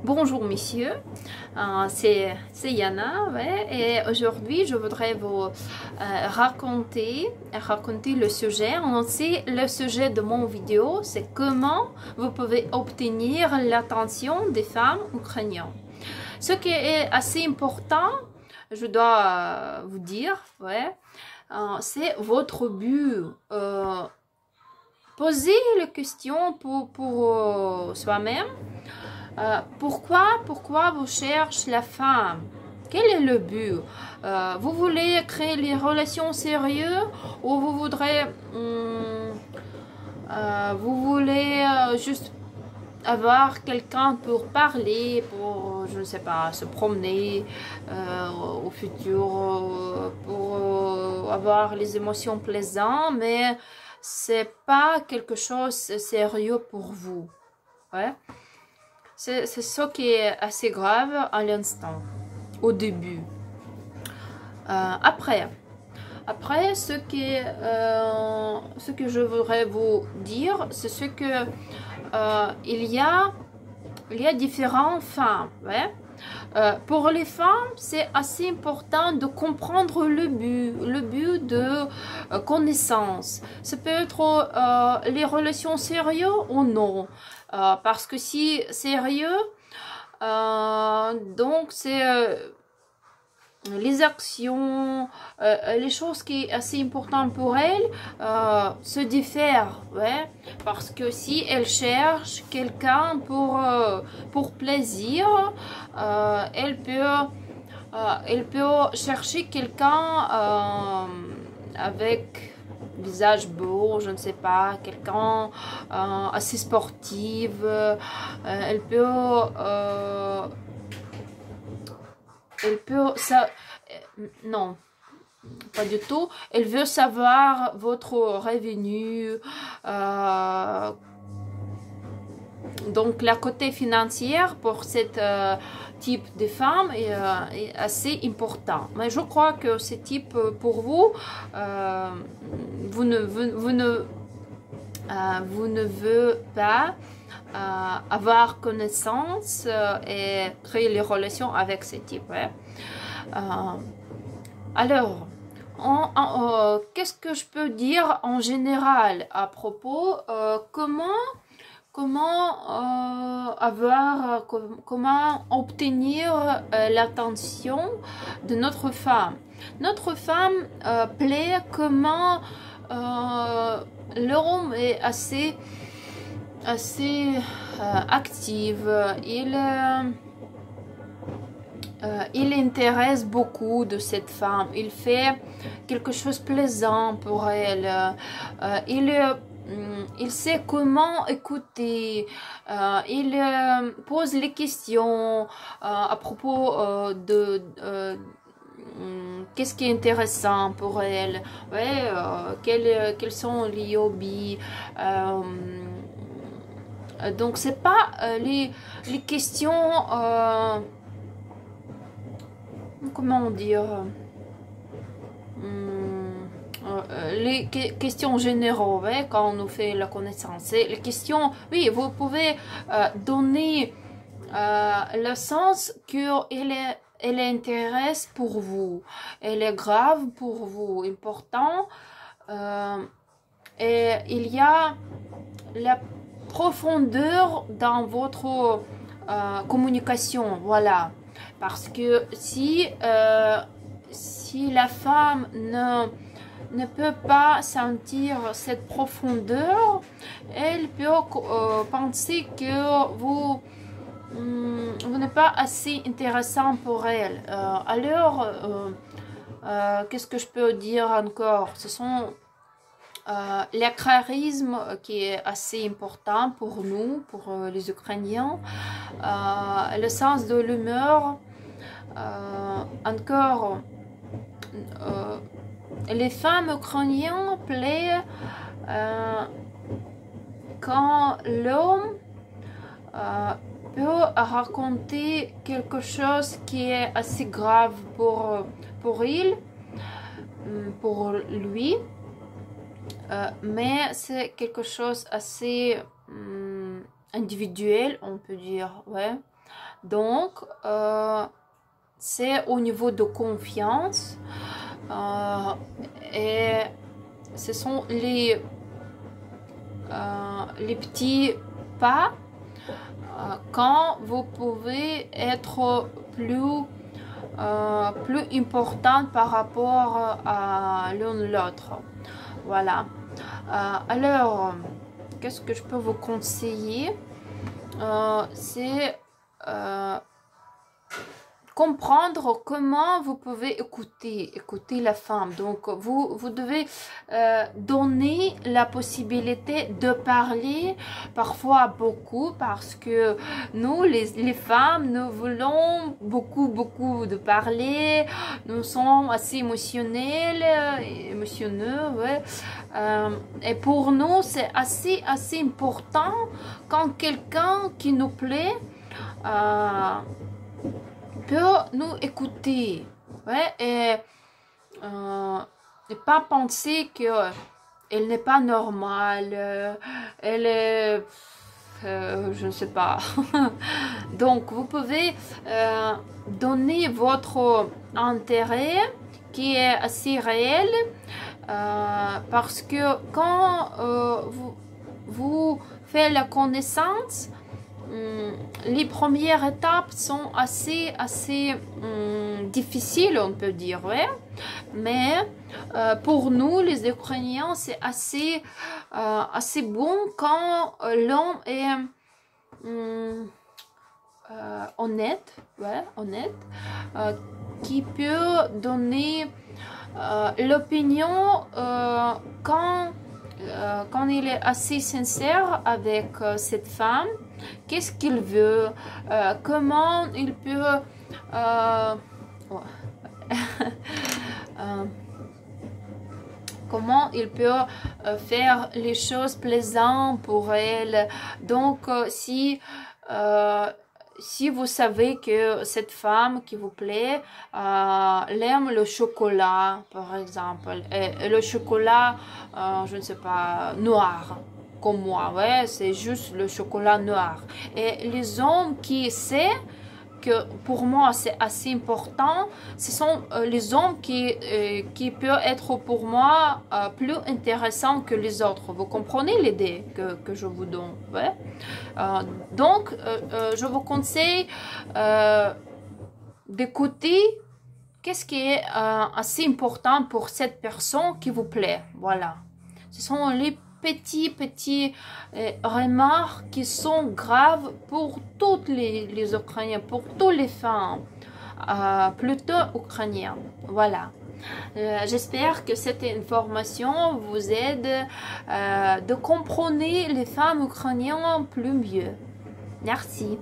Bonjour messieurs, c'est Yana, ouais, et aujourd'hui je voudrais vous raconter le sujet. C'est le sujet de mon vidéo, c'est comment vous pouvez obtenir l'attention des femmes ukrainiennes. Ce qui est assez important, je dois vous dire, ouais, c'est votre but. Posez la question pour soi-même. Pourquoi vous cherchez la femme? Quel est le but? Vous voulez créer les relations sérieuses ou vous voudrez juste avoir quelqu'un pour parler, pour, je ne sais pas, se promener au futur, pour avoir les émotions plaisantes, mais c'est pas quelque chose de sérieux pour vous. Ouais. C'est ce qui est assez grave à l'instant, au début. Après, ce que je voudrais vous dire, c'est ce que il y a différentes femmes. Ouais. Pour les femmes, c'est assez important de comprendre le but de connaissance. Ça peut être les relations sérieuses ou non. Parce que si sérieux, donc c'est les actions, les choses qui sont assez importantes pour elle se diffèrent, ouais, parce que si elle cherche quelqu'un pour plaisir, elle peut chercher quelqu'un avec visage beau, je ne sais pas, quelqu'un assez sportif, elle peut ça, non, pas du tout. Elle veut savoir votre revenu, donc la côté financière pour cette type de femme est assez important. Mais je crois que ce type pour vous, vous ne voulez pas avoir connaissance et créer les relations avec ce type. Ouais. Alors, qu'est-ce que je peux dire en général à propos comment obtenir l'attention de notre femme. Notre femme plaît comment l'homme est assez active. Il intéresse beaucoup de cette femme. Il fait quelque chose de plaisant pour elle. Il sait comment écouter. Il pose les questions à propos qu'est-ce qui est intéressant pour elle. Ouais, quels sont les hobbies. Donc c'est pas les questions comment dire les questions générales, ouais, quand on nous fait la connaissance. Les questions, oui, vous pouvez donner le sens elle intéresse pour vous, elle est grave pour vous, important, et il y a la profondeur dans votre communication, voilà. Parce que si la femme ne peut pas sentir cette profondeur, elle peut penser que vous n'êtes pas assez intéressant pour elle. Alors, qu'est-ce que je peux dire encore? Ce sont le charisme qui est assez important pour nous, pour les Ukrainiens, le sens de l'humeur, encore les femmes ukrainiennes plaisent quand l'homme peut raconter quelque chose qui est assez grave pour lui. Mais c'est quelque chose assez individuel, on peut dire, ouais. Donc, c'est au niveau de confiance. Et ce sont les petits pas quand vous pouvez être plus important par rapport à l'un l'autre. Voilà. Alors, qu'est-ce que je peux vous conseiller? C'est comprendre comment vous pouvez écouter la femme. Donc vous devez donner la possibilité de parler, parfois beaucoup, parce que nous les femmes, nous voulons beaucoup de parler, nous sommes assez émotionnels, émotionneux, ouais. Et pour nous c'est assez important quand quelqu'un qui nous plaît peut nous écouter, ouais, et pas penser que elle n'est pas normale, elle est je ne sais pas. Donc vous pouvez donner votre intérêt qui est assez réel, parce que quand vous faites la connaissance, les premières étapes sont assez difficiles, on peut dire, ouais. Mais pour nous les Ukrainiens c'est assez bon quand l'homme est honnête, ouais, qui peut donner l'opinion quand il est assez sincère avec cette femme. Qu'est-ce qu'il veut, comment il peut comment il peut faire les choses plaisantes pour elle. Donc si vous savez que cette femme qui vous plaît, elle aime le chocolat, par exemple, et le chocolat, je ne sais pas, noir, comme moi, ouais, c'est juste le chocolat noir. Et les hommes qui savent que pour moi c'est assez important, ce sont les hommes qui peuvent être pour moi plus intéressants que les autres. Vous comprenez l'idée que je vous donne, ouais? Donc je vous conseille d'écouter qu'est-ce qui est assez important pour cette personne qui vous plaît. Voilà, ce sont les petits remarques qui sont graves pour toutes les Ukrainiens, pour toutes les femmes, plutôt ukrainiennes. Voilà. J'espère que cette information vous aide de comprendre les femmes ukrainiennes plus mieux. Merci.